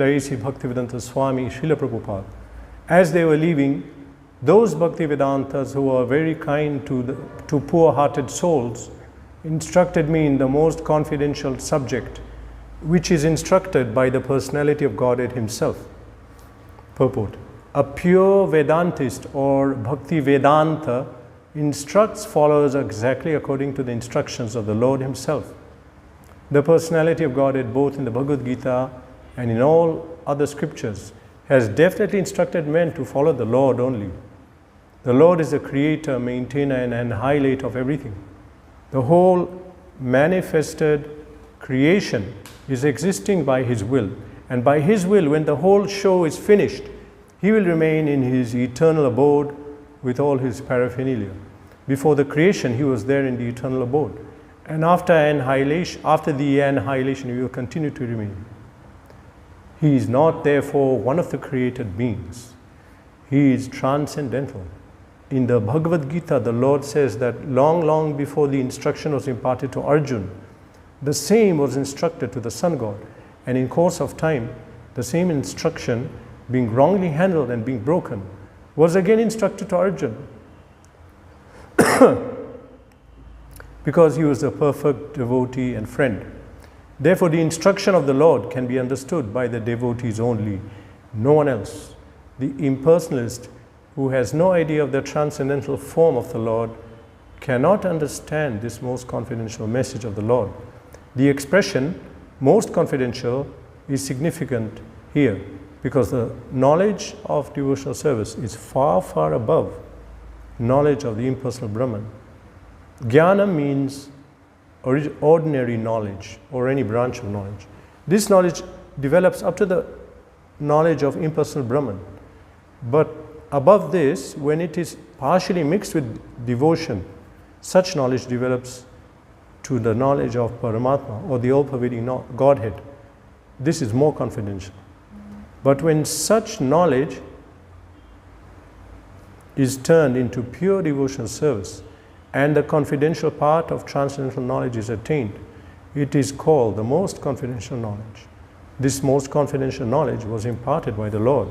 A.C. Bhaktivedanta Swami, Srila Prabhupada, as they were leaving, those Bhaktivedantas who were very kind to poor-hearted souls instructed me in the most confidential subject, which is instructed by the personality of Godhead himself. Purport: a pure Vedantist or Bhakti Vedanta instructs followers exactly according to the instructions of the Lord himself. The personality of Godhead, both in the Bhagavad Gita and in all other scriptures, has definitely instructed men to follow the Lord only. The Lord is the creator, maintainer, and highlight of everything. The whole manifested creation is existing by His will, and by His will, when the whole show is finished, He will remain in His eternal abode with all His paraphernalia. Before the creation, He was there in the eternal abode, and after the annihilation, He will continue to remain. He is not therefore one of the created beings. He is transcendental. In the Bhagavad Gita, the Lord says that long before the instruction was imparted to Arjuna, the same was instructed to the Sun God, and in course of time, the same instruction, being wrongly handled and being broken, was again instructed to Arjuna. Because he was a perfect devotee and friend. Therefore, the instruction of the Lord can be understood by the devotees only, no one else. The impersonalist, who has no idea of the transcendental form of the Lord, cannot understand this most confidential message of the Lord. The expression most confidential is significant here because the knowledge of devotional service is far above knowledge of the impersonal Brahman. Jnana means ordinary knowledge or any branch of knowledge. This knowledge develops up to the knowledge of impersonal Brahman. But above this, when it is partially mixed with devotion, such knowledge develops to the knowledge of Paramatma or the all-pervading Godhead. This is more confidential. But when such knowledge is turned into pure devotional service, and the confidential part of transcendental knowledge is attained, it is called the most confidential knowledge. This most confidential knowledge was imparted by the Lord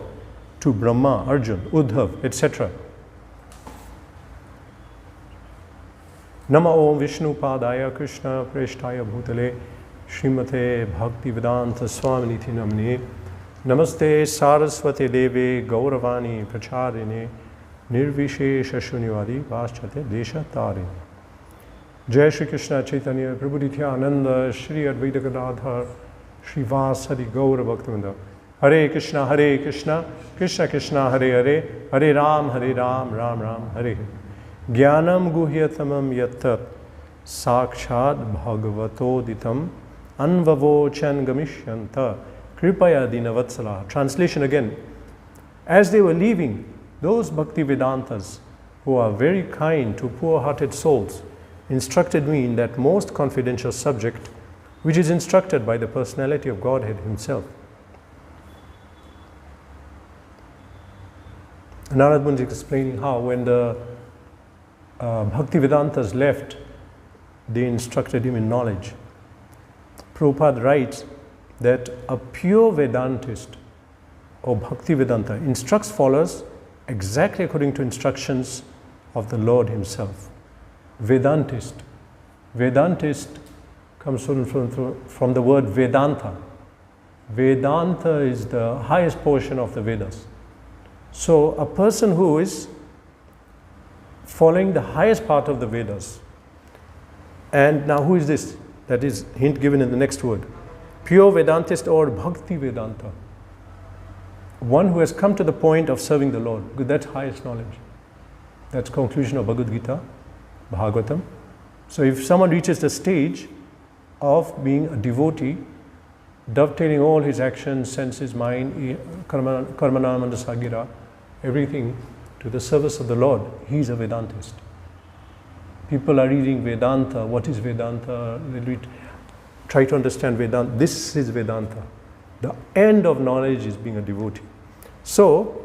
to Brahma, Arjuna, Uddhav, etc. Nama Om Vishnu Padaya Krishna Preshtaya Bhutale Srimate Bhakti Vedanta Swami Niti Namne Namaste Saraswati Deve Gauravani Pracharine Nirvishesha Shunyavadi Paschate Desha Tare. Jai Shri Krishna Chaitanya Prabhu Nityananda Shri Advaita Gadadhar Shri Vasadi Gaura Bhaktivinoda. Hare Krishna, Krishna Krishna, Hare Hare, Hare Ram, Ram Ram, Hare Hare. Jnanam guhyatamam yattat sakshad bhagavatoditam anvavochan gamishyanta kripaya dinavatsala. Translation again. As they were leaving, those Bhakti Vedantas who are very kind to poor-hearted souls instructed me in that most confidential subject which is instructed by the personality of Godhead himself. Narad Muni is explaining how when the Bhakti Vedantas left, they instructed him in knowledge. Prabhupada writes that a pure Vedantist or Bhakti Vedanta instructs followers exactly according to instructions of the Lord himself. Vedantist. Vedantist comes from the word Vedanta. Vedanta is the highest portion of the Vedas. So a person who is following the highest part of the Vedas. And now who is this? That is hint given in the next word. Pure Vedantist or Bhakti Vedanta. One who has come to the point of serving the Lord with that highest knowledge. That's conclusion of Bhagavad Gita, Bhagavatam. So if someone reaches the stage of being a devotee, dovetailing all his actions, senses, mind, karmanam and sagira, everything to the service of the Lord, he is a Vedantist. People are reading Vedanta. What is Vedanta? They try to understand Vedanta. This is Vedanta. The end of knowledge is being a devotee. So,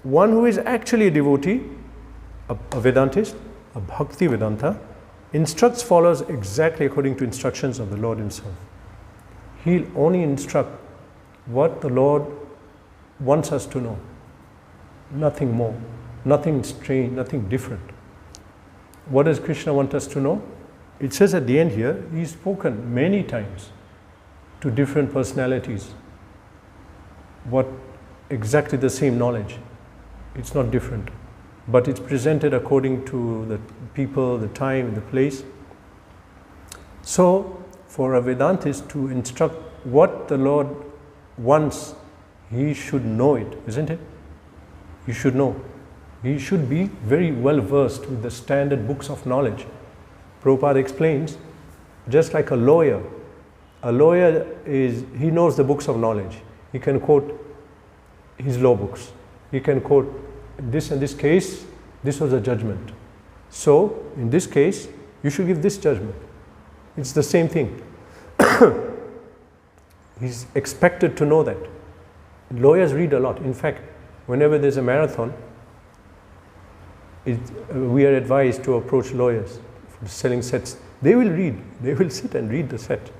one who is actually a devotee, a Vedantist, a Bhakti Vedanta, instructs followers exactly according to instructions of the Lord himself. He'll only instruct what the Lord wants us to know. Nothing more, nothing strange, nothing different. What does Krishna want us to know? It says at the end here, he's spoken many times to different personalities. What exactly the same knowledge. It's not different, but it's presented according to the people, the time, the place. So, for a Vedantist to instruct what the Lord wants, he should know it, isn't it? He should know. He should be very well versed with the standard books of knowledge. Prabhupada explains, just like a lawyer he knows the books of knowledge. He can quote his law books. He can quote, this in this case, this was a judgment. So, in this case, you should give this judgment. It's the same thing. He's expected to know that. Lawyers read a lot. In fact, whenever there's a marathon, we are advised to approach lawyers for selling sets. They will read. They will sit and read the set.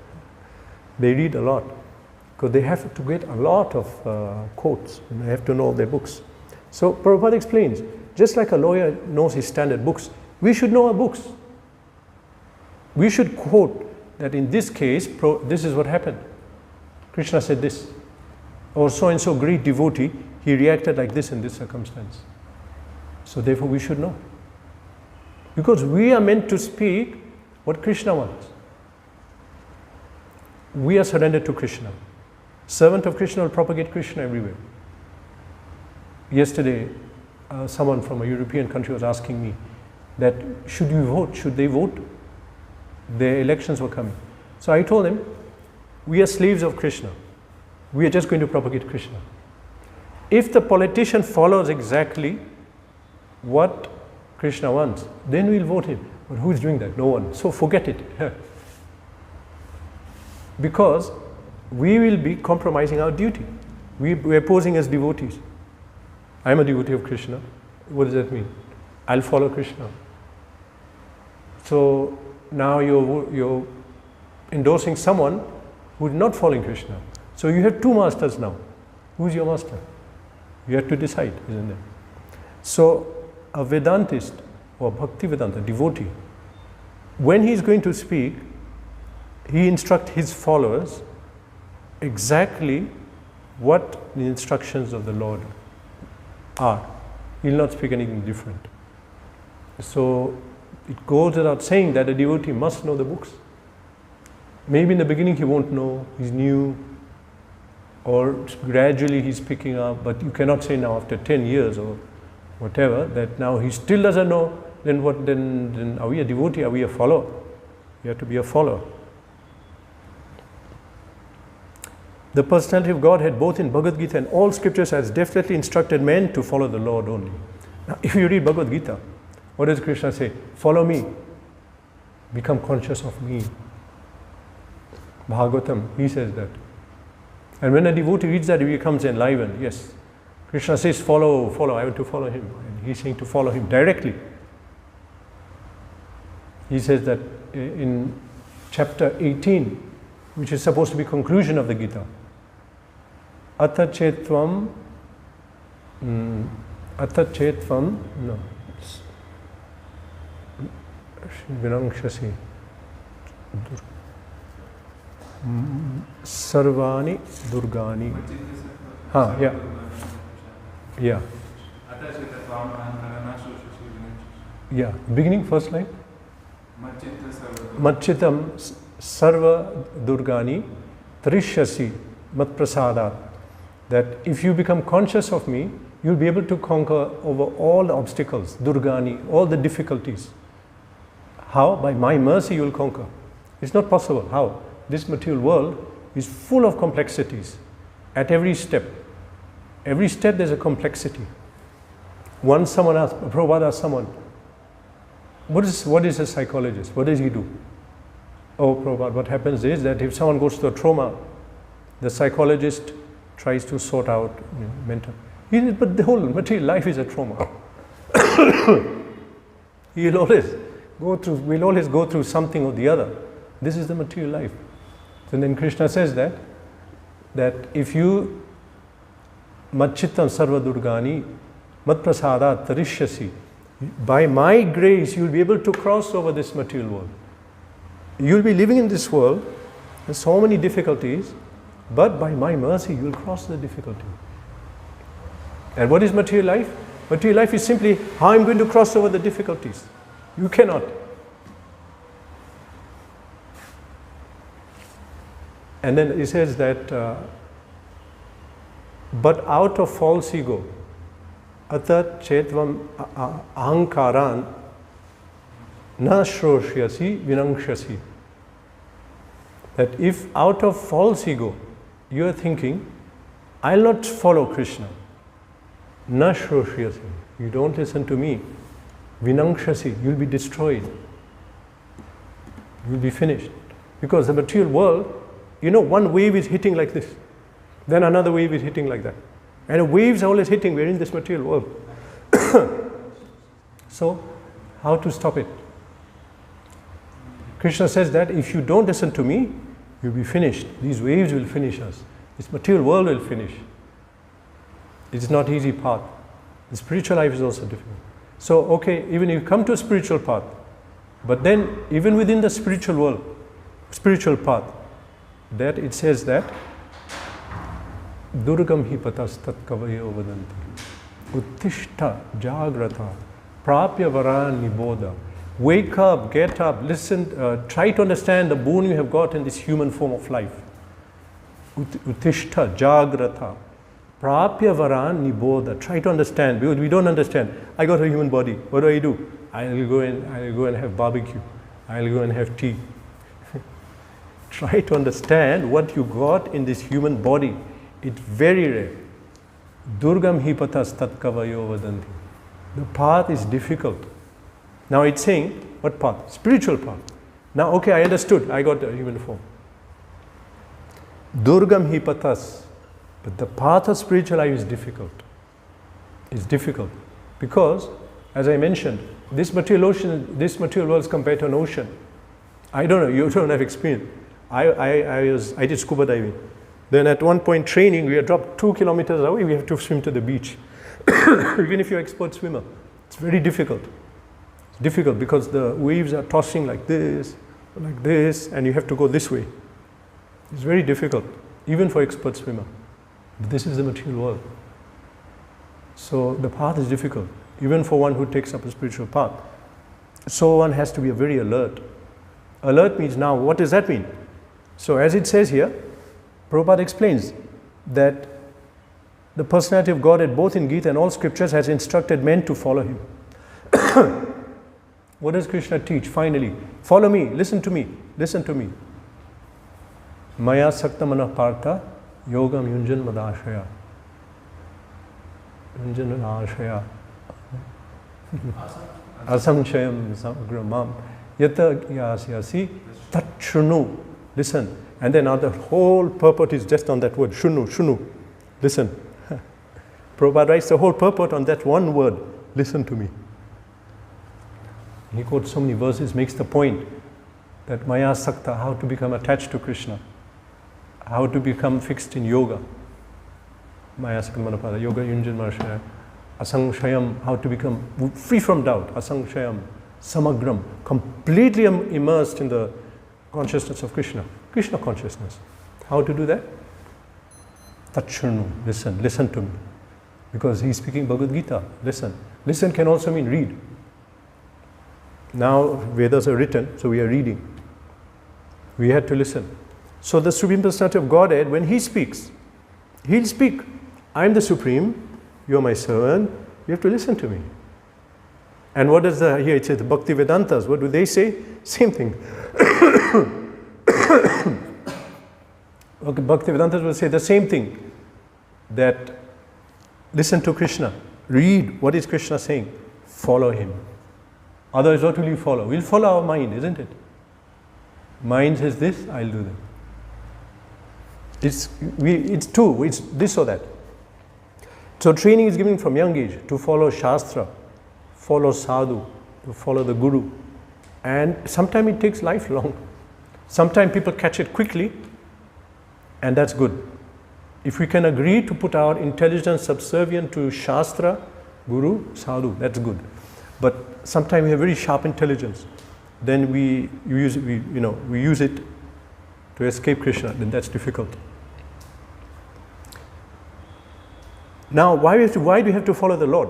They read a lot because they have to get a lot of quotes and they have to know their books. So Prabhupada explains, just like a lawyer knows his standard books, we should know our books. We should quote that in this case, this is what happened. Krishna said this. Or so-and-so great devotee, he reacted like this in this circumstance. So therefore we should know. Because we are meant to speak what Krishna wants. We are surrendered to Krishna. Servant of Krishna will propagate Krishna everywhere. Yesterday, someone from a European country was asking me that should we vote? Should they vote? Their elections were coming. So I told them, we are slaves of Krishna. We are just going to propagate Krishna. If the politician follows exactly what Krishna wants, then we'll vote him. But who is doing that? No one. So forget it. Because we will be compromising our duty. We are posing as devotees. I am a devotee of Krishna. What does that mean? I'll follow Krishna. So now you're endorsing someone who is not following Krishna. So you have two masters now. Who's your master? You have to decide, isn't it? So a Vedantist or Bhakti Vedanta devotee, when he is going to speak, he instructs his followers exactly what the instructions of the Lord are. He will not speak anything different. So it goes without saying that a devotee must know the books. Maybe in the beginning he won't know, he's new, or gradually he's picking up, but you cannot say now after 10 years or whatever that now he still doesn't know, then what? Then are we a devotee? Are we a follower? You have to be a follower. The personality of Godhead, both in Bhagavad Gita and all scriptures, has definitely instructed men to follow the Lord only. Now, if you read Bhagavad Gita, what does Krishna say? Follow me. Become conscious of me. Bhagavatam, he says that. And when a devotee reads that, he becomes enlivened. Yes. Krishna says, follow, follow. I want to follow him. And he's saying to follow him directly. He says that in chapter 18, which is supposed to be conclusion of the Gita. Atachetvam, no. Vinangshasi. Sarvani Durgani. Yeah. Yeah. Beginning, first line. Machitam Sarva Durgani Trishyasi Mat Prasadat. That if you become conscious of me, you'll be able to conquer over all the obstacles, Durgani, all the difficulties. How? By my mercy you will conquer. It's not possible. How? This material world is full of complexities at every step. Every step there's a complexity. Once someone asked, Prabhupada asked someone, what is a psychologist? What does he do? Oh, Prabhupada, what happens is that if someone goes through a trauma, the psychologist tries to sort out mental. He says, but the whole material life is a trauma. We'll always go through something or the other. This is the material life. And then Krishna says that that if you Machittam sarva durgani mat prasadat tarishyasi, by my grace you will be able to cross over this material world. You will be living in this world with so many difficulties, but by my mercy you will cross the difficulty. And what is material life? Material life is simply how I'm going to cross over the difficulties. You cannot. And then he says that, but out of false ego, atat chetvam ahankaran na shroshyasi vinangshasi. That if out of false ego you are thinking, I'll not follow Krishna, na shroshyasi, you don't listen to me, vinangshasi, you'll be destroyed, you'll be finished. Because the material world, you know, one wave is hitting like this, then another wave is hitting like that. And the waves are always hitting, we're in this material world. So, how to stop it? Krishna says that if you don't listen to me, you'll be finished. These waves will finish us. This material world will finish. It's not easy path. The spiritual life is also difficult. So, okay, even if you come to a spiritual path, but then even within the spiritual world, spiritual path, that it says that Durgam hi patas tat kavayo vadanti uttishta jagrata prapya varan niboda. Wake up, get up, listen, try to understand the boon you have got in this human form of life. Uttishta jagrata prapya varan niboda. Try to understand, because we don't understand. I got a human body, what do? I'll go and have barbecue, I'll go and have tea. Try to understand what you got in this human body. It's very rare. Durgam hi patas tat kavayo vadanti. The path is difficult. Now it's saying, what path? Spiritual path. Now, okay, I understood. I got a human form. Durgam hi patas. But the path of spiritual life is difficult. It's difficult. Because, as I mentioned, this material world is compared to an ocean. I don't know, you don't have experience. I did scuba diving. Then at one point training, we are dropped 2 kilometers away, we have to swim to the beach. Even if you're an expert swimmer, it's very difficult. It's difficult because the waves are tossing like this, and you have to go this way. It's very difficult, even for expert swimmer. But this is the material world. So the path is difficult, even for one who takes up a spiritual path. So one has to be very alert. Alert means now, what does that mean? So as it says here, Prabhupada explains that the personality of Godhead, both in Gita and all scriptures, has instructed men to follow him. What does Krishna teach? Finally, follow me, listen to me, listen to me. Maya sakta manah partha yogam yunjan madashaya. Yunjan madashaya. Asamshayam samagramam. Yata yasyasi tatshunu. Listen. And then now the whole purport is just on that word, shunu, shunu. Listen. Prabhupada writes the whole purport on that one word, listen to me. He quotes so many verses, makes the point that Maya Sakta, how to become attached to Krishna, how to become fixed in yoga. Maya Sakta Manapada, Yoga Yunjan Marshaya, Asangshayam, how to become free from doubt, Asangshayam, Samagram, completely immersed in the consciousness of Krishna, Krishna consciousness. How to do that? Tatshanu, listen, listen to me. Because he's speaking Bhagavad Gita, listen. Listen can also mean read. Now Vedas are written, so we are reading. We had to listen. So the Supreme Personality of Godhead, when he speaks, he'll speak. I'm the Supreme, you're my servant, you have to listen to me. And what does here it says, the Bhakti Vedantas, what do they say? Same thing. Okay, Bhakti Vedantas will say the same thing, that listen to Krishna, read what is Krishna saying, follow him. Otherwise, what will you follow? We'll follow our mind, isn't it? Mind says this, I'll do that. It's two, it's this or that. So training is given from young age to follow Shastra, follow Sadhu, to follow the Guru. And sometimes it takes lifelong. Sometimes people catch it quickly, and that's good. If we can agree to put our intelligence subservient to Shastra, Guru, Sadhu, that's good. But sometimes we have very sharp intelligence. Then we use it to escape Krishna. Then that's difficult. Now, why do we have to follow the Lord?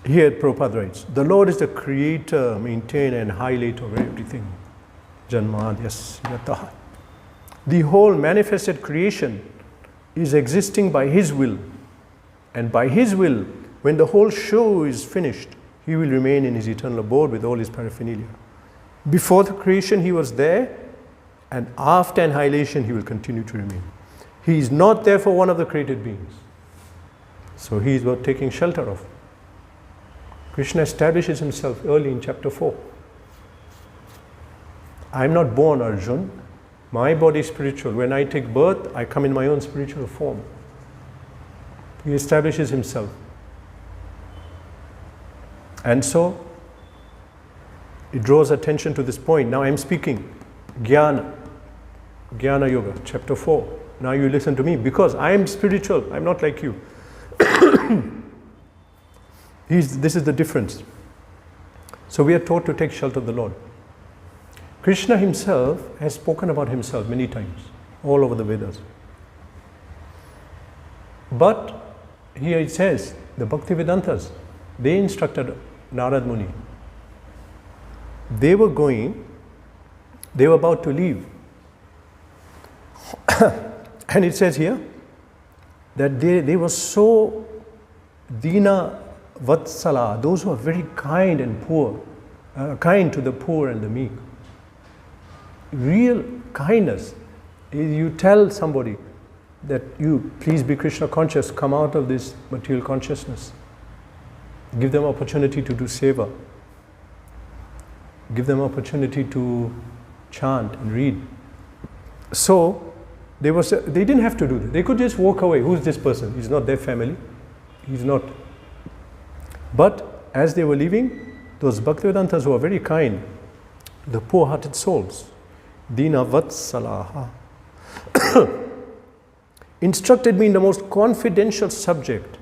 Here Prabhupada writes, the Lord is the creator, maintainer and highlighter of everything. Janmadhyas yataha. The whole manifested creation is existing by His will. And by His will, when the whole show is finished, He will remain in His eternal abode with all His paraphernalia. Before the creation He was there, and after annihilation He will continue to remain. He is not therefore one of the created beings. So He is worth taking shelter of. Krishna establishes Himself early in chapter 4. I am not born, Arjun. My body is spiritual. When I take birth, I come in my own spiritual form. He establishes Himself. And so, it draws attention to this point. Now I am speaking. Jnana Yoga, chapter 4. Now you listen to me because I am spiritual. I am not like you. This is the difference. So we are taught to take shelter of the Lord. Krishna Himself has spoken about Himself many times, all over the Vedas. But here it says, the Bhakti Vedantas, they instructed Narad Muni. They were about to leave. And it says here that they were so Dina Vatsala, those who are very kind and poor, kind to the poor and the meek. Real kindness is you tell somebody that you please be Krishna conscious, come out of this material consciousness. Give them opportunity to do seva. Give them opportunity to chant and read. So they didn't have to do that. They could just walk away. Who's this person? He's not their family. He's not. But as they were leaving, those Bhaktivedantas who are very kind, the poor-hearted souls, Dina Vatsalaha, instructed me in the most confidential subject,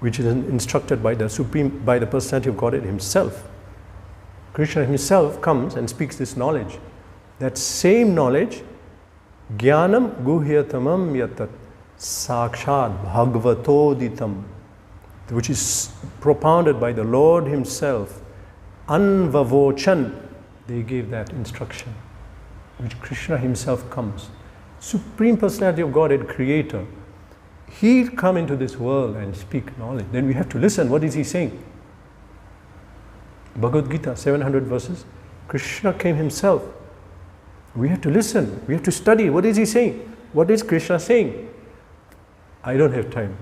which is instructed by the personality of Godhead Himself. Krishna Himself comes and speaks this knowledge. That same knowledge, Jnanam Guhyatamam Yatat Sakshad Bhagavatoditam, which is propounded by the Lord Himself, Anvavochan, they gave that instruction, which Krishna Himself comes. Supreme Personality of Godhead, Creator. He'll come into this world and speak knowledge. Then we have to listen. What is He saying? Bhagavad Gita, 700 verses. Krishna came Himself. We have to listen. We have to study. What is He saying? What is Krishna saying? I don't have time.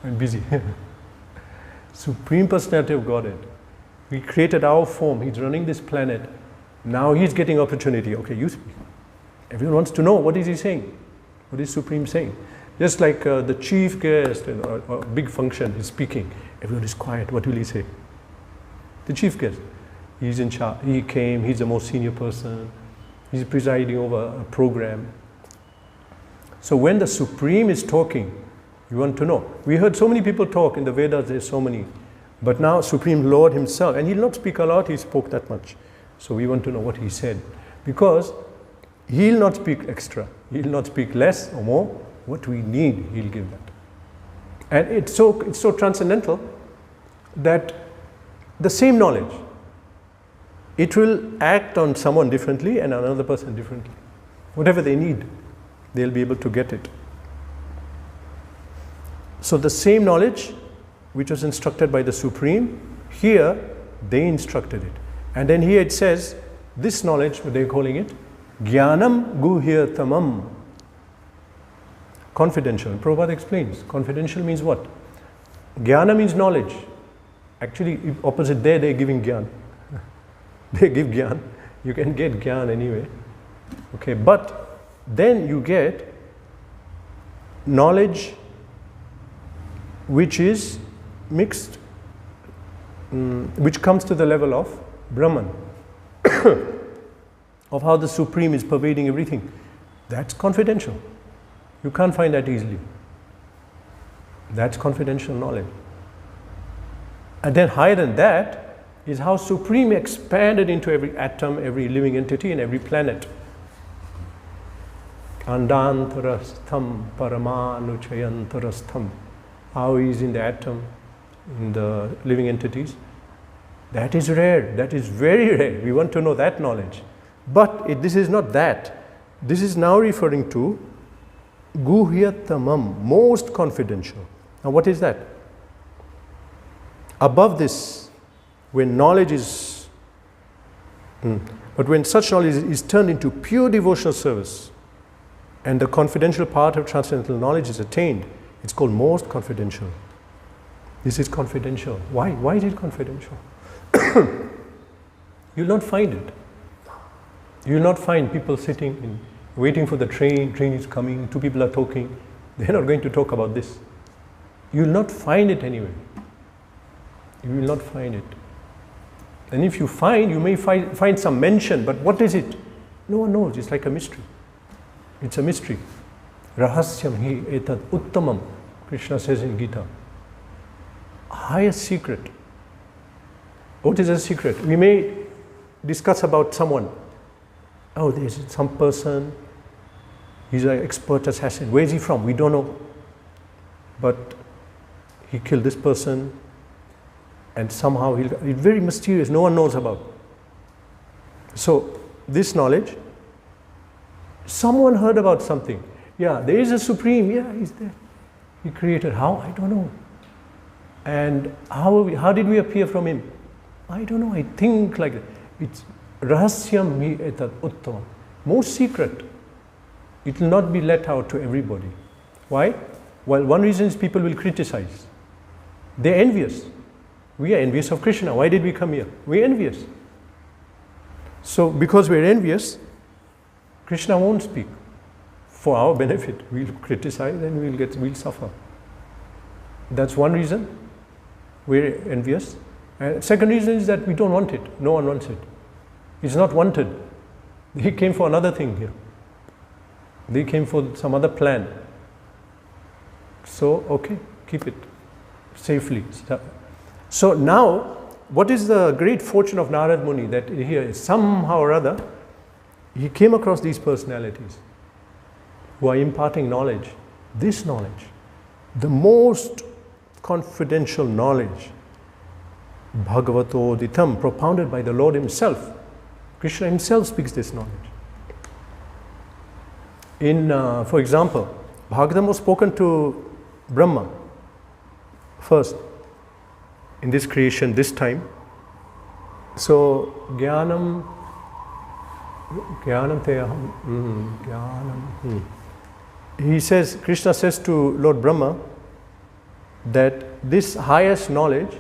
I'm busy. Supreme Personality of Godhead. He created our form. He's running this planet. Now He's getting opportunity. Okay, you speak. Everyone wants to know, what is He saying? What is Supreme saying? Just like the chief guest in a big function is speaking. Everyone is quiet. What will he say? The chief guest. He's in charge. He came. He's the most senior person. He's presiding over a program. So when the Supreme is talking, you want to know. We heard so many people talk in the Vedas. There's so many. But now Supreme Lord Himself, and He'll not speak a lot. He spoke that much. So we want to know what He said. Because He'll not speak extra. He'll not speak less or more. What we need, He'll give that. And it's so transcendental that the same knowledge, it will act on someone differently and on another person differently. Whatever they need, they'll be able to get it. So the same knowledge which was instructed by the Supreme, here they instructed it. And then here it says, this knowledge, what they're calling it, Jnanam Guhyatamam. Confidential. Prabhupada explains. Confidential means what? Jnana means knowledge. Actually, opposite there, they're giving Jnana. They give Jnana. You can get Jnana anyway. Okay, but then you get knowledge which is mixed, which comes to the level of Brahman. of how the Supreme is pervading everything. That's confidential. You can't find that easily. That's confidential knowledge. And then higher than that is how Supreme expanded into every atom, every living entity, and every planet. Andantarastham paramanuchayantarastham. How he is in the atom, in the living entities. That is rare. That is very rare. We want to know that knowledge. But this is not that. This is now referring to Guhyatamam, most confidential. Now what is that? Above this, when knowledge is, but when such knowledge is turned into pure devotional service, and the confidential part of transcendental knowledge is attained, it's called most confidential. This is confidential. Why? Why is it confidential? You'll not find it. You'll not find people sitting waiting for the train is coming, two people are talking. They're not going to talk about this. You will not find it anywhere. You will not find it. And if you find, you may find some mention, but what is it? No one knows. It's like a mystery. It's a mystery. Rahasyam hi etad uttamam, Krishna says in Gita. Highest secret. What is a secret? We may discuss about someone. Oh, there's some person, he's an expert assassin. Where is he from? We don't know. But he killed this person, and somehow it's very mysterious, no one knows about. So, this knowledge, someone heard about something. Yeah, there is a Supreme, yeah, he's there. He created, how? I don't know. And how did we appear from him? I don't know, I think like that. It's Rahasyam hi etad uttamam. Most secret. It will not be let out to everybody. Why? Well, one reason is people will criticize. They're envious. We are envious of Krishna. Why did we come here? We're envious. So, because we're envious, Krishna won't speak for our benefit. We'll criticize and we'll suffer. That's one reason. We're envious. And second reason is that we don't want it. No one wants it. It's not wanted. He came for another thing here. They came for some other plan. So, okay, keep it safely. So now, what is the great fortune of Narad Muni? That here, somehow or other, he came across these personalities who are imparting knowledge. This knowledge, the most confidential knowledge, Bhagavato Ditam, propounded by the Lord himself. Krishna himself speaks this knowledge. For example, Bhagavatam was spoken to Brahma first in this creation, this time. So, Jnanam Teham, He says, Krishna says to Lord Brahma that this highest knowledge,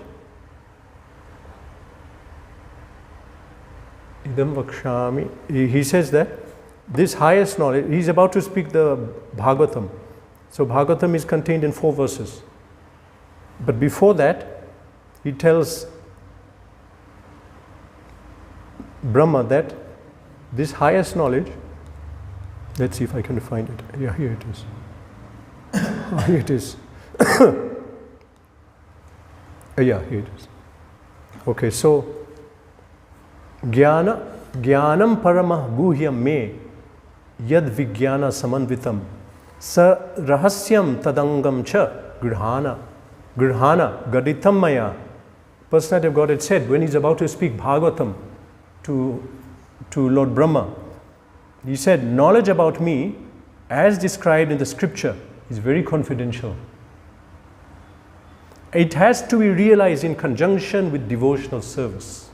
Idam Vakshami, he says that this highest knowledge, he's about to speak the Bhagavatam. So Bhagavatam is contained in 4 verses. But before that, he tells Brahma that this highest knowledge, let's see if I can find it. Yeah, here it is. Here it is. Yeah, here it is. Okay, so Jnanam paramah guhyam me yad vijnana samanvitam sa rahasyam tadangam cha grihana gaditam maya. Personality of God had said when he's about to speak Bhagavatam to Lord Brahma, he said, knowledge about me as described in the scripture is very confidential. It has to be realized in conjunction with devotional service.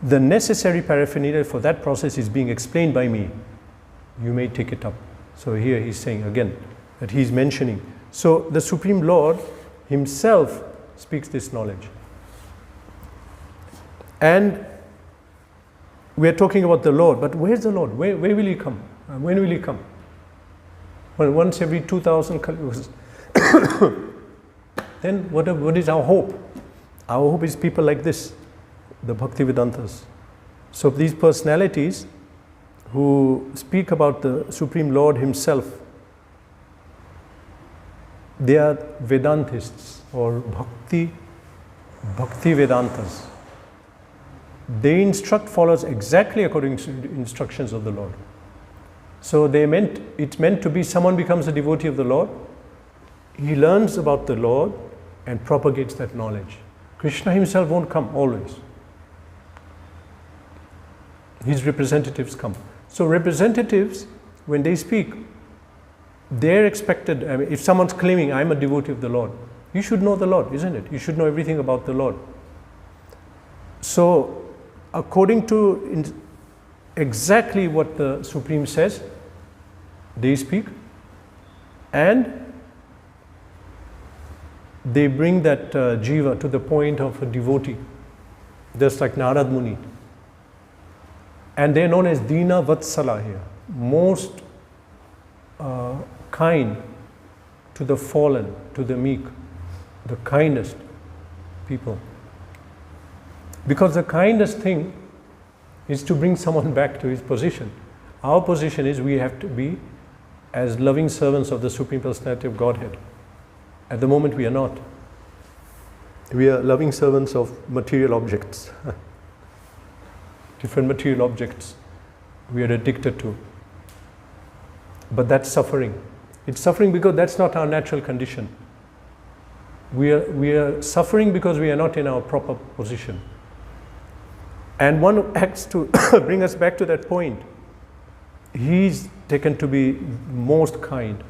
The necessary paraphernalia for that process is being explained by me. You may take it up. So here he's saying again that he's mentioning. So the Supreme Lord himself speaks this knowledge. And we are talking about the Lord, but where's the Lord? Where will he come? When will he come? Well, once every 2,000 Kaliyugas. Then what is our hope? Our hope is people like this, the Bhakti Vedantas. So these personalities who speak about the Supreme Lord Himself, they are Vedantists or Bhakti Vedantas. They instruct followers exactly according to the instructions of the Lord. So it's meant to be someone becomes a devotee of the Lord, he learns about the Lord and propagates that knowledge. Krishna Himself won't come always. His representatives come. So representatives, when they speak, they're expected, if someone's claiming, I'm a devotee of the Lord, you should know the Lord, isn't it? You should know everything about the Lord. So, according to exactly what the Supreme says, they speak, and they bring that jiva to the point of a devotee, just like Narad Muni. And they're known as Dina Vatsala here, most kind to the fallen, to the meek, the kindest people. Because the kindest thing is to bring someone back to his position. Our position is we have to be as loving servants of the Supreme Personality of Godhead. At the moment we are not. We are loving servants of material objects. Different material objects we are addicted to. But that's suffering. It's suffering because that's not our natural condition. We are suffering because we are not in our proper position. And one acts to bring us back to that point. He's taken to be most kind.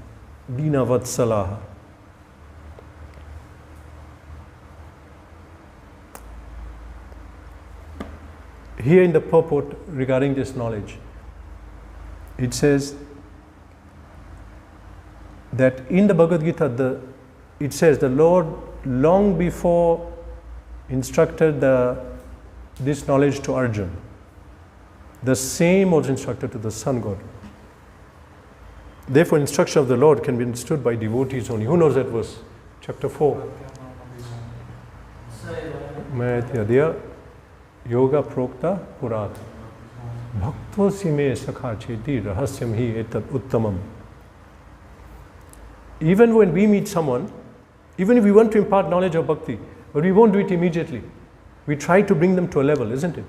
Dina Vatsalaha. Here in the purport regarding this knowledge, it says that in the Bhagavad Gita, it says the Lord long before instructed this knowledge to Arjuna. The same was instructed to the Sun God. Therefore, instruction of the Lord can be understood by devotees only. Who knows that verse? Chapter 4. Mayatya Yoga Prokta Purat. Bhakto Sime Sakha Cheti Rahasyam Hi Etat Uttamam. Even when we meet someone, even if we want to impart knowledge of bhakti, but we won't do it immediately. We try to bring them to a level, isn't it?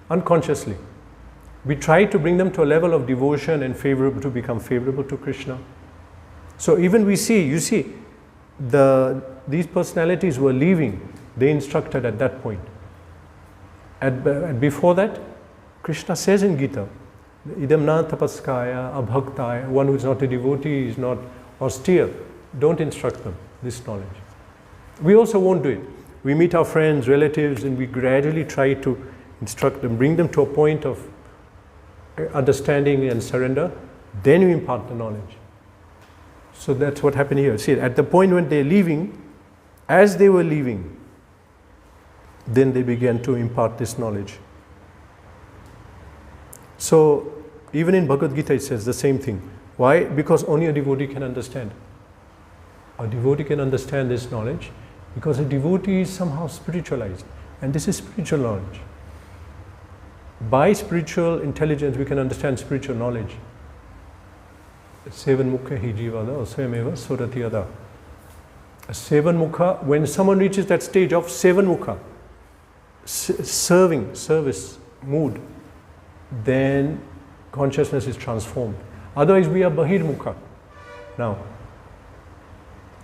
Unconsciously. We try to bring them to a level of devotion and favorable to become favorable to Krishna. So even you see, these personalities were leaving, they instructed at that point. Before that, Krishna says in Gita, Idam na tapaskaya abhaktaya, one who is not a devotee, is not austere, don't instruct them this knowledge. We also won't do it. We meet our friends, relatives, and we gradually try to instruct them, bring them to a point of understanding and surrender, then we impart the knowledge. So that's what happened here. See, at the point when they're leaving, as they were leaving, then they began to impart this knowledge. So even in Bhagavad Gita it says the same thing. Why? Because only a devotee can understand. A devotee can understand this knowledge because a devotee is somehow spiritualized, and this is spiritual knowledge. By spiritual intelligence we can understand spiritual knowledge. Sevan mukha hi jivada swayameva surati yada. Sevan mukha, when someone reaches that stage of sevan mukha, service mood, then consciousness is transformed. Otherwise we are bahirmukha. Now,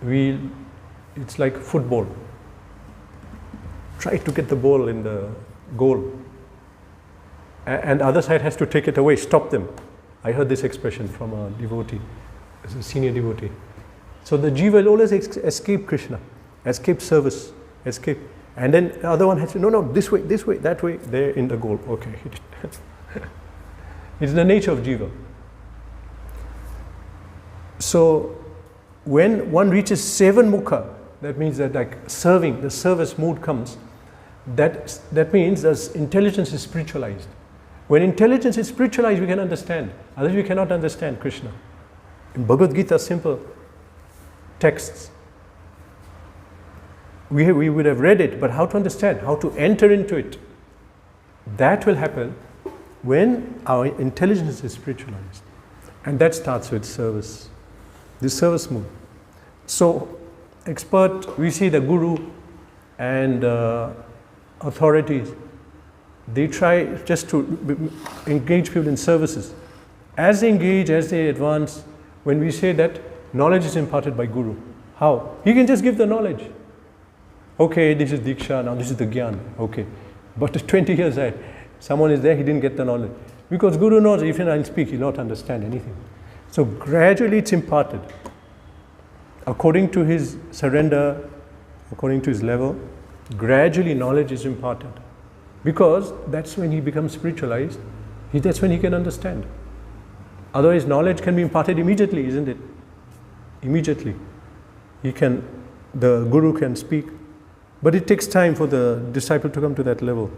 it's like football. Try to get the ball in the goal. And the other side has to take it away, stop them. I heard this expression from a devotee, a senior devotee. So the jiva will always escape Krishna, escape service, escape. And then the other one has to, no, this way, that way, there in the goal. Okay. It's the nature of jiva. So when one reaches seven mukha, that means that like serving, the service mood comes, that means that intelligence is spiritualized. When intelligence is spiritualized, we can understand. Otherwise we cannot understand Krishna. In Bhagavad Gita, simple texts, we would have read it, but how to understand, how to enter into it, that will happen when our intelligence is spiritualized. And that starts with service, the service mode. So, we see the guru and authorities, they try just to engage people in services. As they engage, as they advance, when we say that knowledge is imparted by guru, how? He can just give the knowledge. Okay, this is Diksha, now this is the Gyan. Okay. But 20 years ahead, someone is there, he didn't get the knowledge. Because Guru knows if I'll speak, he'll not understand anything. So gradually it's imparted. According to his surrender, according to his level, gradually knowledge is imparted. Because that's when he becomes spiritualized, that's when he can understand. Otherwise knowledge can be imparted immediately, isn't it? Immediately. The Guru can speak. But it takes time for the disciple to come to that level.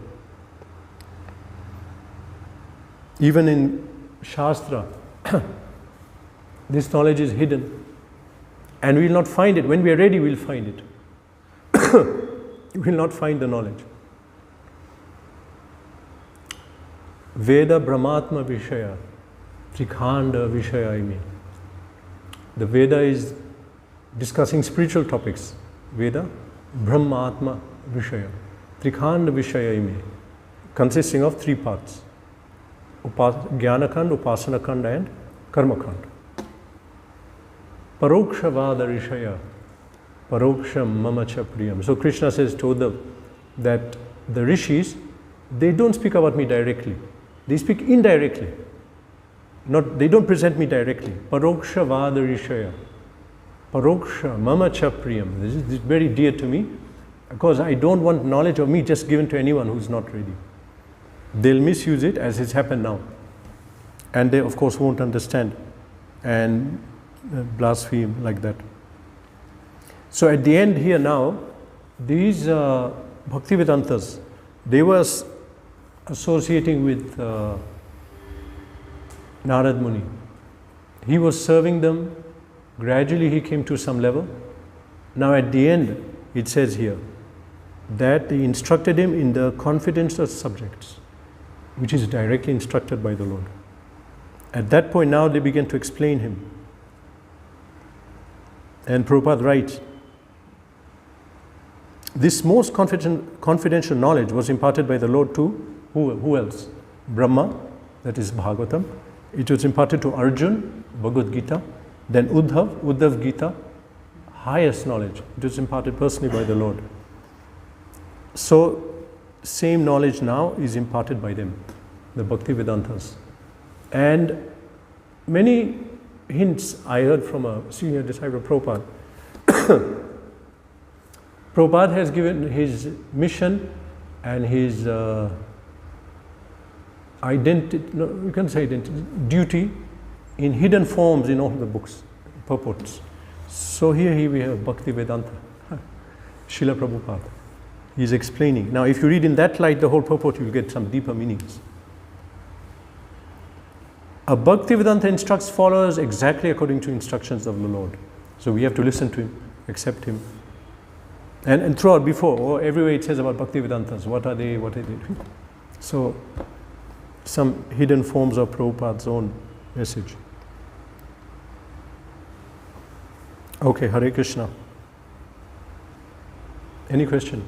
Even in Shastra, this knowledge is hidden. And we will not find it. When we are ready, we will find it. We will not find the knowledge. Veda Brahmatma Vishaya, Trikhanda Vishaya ime. The Veda is discussing spiritual topics. Veda Brahmatma Vishaya, Trikhanda Vishaya ime, consisting of 3 parts. Jnanakand, Upasanakand and Karmakand. Paroksha Vada Rishaya, Paroksha Mamacha Priyam. So Krishna says to Uddhav that the rishis, they don't speak about me directly. They speak indirectly. They don't present me directly. Paroksha Vada Rishaya, Paroksha Mamacha Priyam. This is very dear to me because I don't want knowledge of me just given to anyone who's not ready. They'll misuse it as it's happened now. And they of course won't understand and blaspheme like that. So at the end here now, these Bhaktivedantas, they were associating with Narad Muni. He was serving them. Gradually he came to some level. Now at the end, it says here that they instructed him in the confidential subjects, which is directly instructed by the Lord. At that point now they began to explain him. And Prabhupada writes, this most confidential knowledge was imparted by the Lord to who else? Brahma, that is Bhagavatam. It was imparted to Arjun, Bhagavad Gita. Then Uddhav Gita, highest knowledge. It was imparted personally by the Lord. So, same knowledge now is imparted by them, the Bhaktivedantas. And many hints I heard from a senior disciple of Prabhupada. Prabhupada has given his mission and his duty in hidden forms in all the books, purports. So here we have Bhaktivedanta, Srila Prabhupada. He is explaining. Now if you read in that light the whole purport, you will get some deeper meanings. A Bhaktivedanta instructs followers exactly according to instructions of the Lord. So we have to listen to him, accept him. And throughout, before, everywhere it says about Bhaktivedantas, what are they? So some hidden forms of Prabhupada's own message. Okay, Hare Krishna. Any question?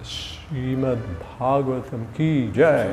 Srimad Bhagavatam ki jai.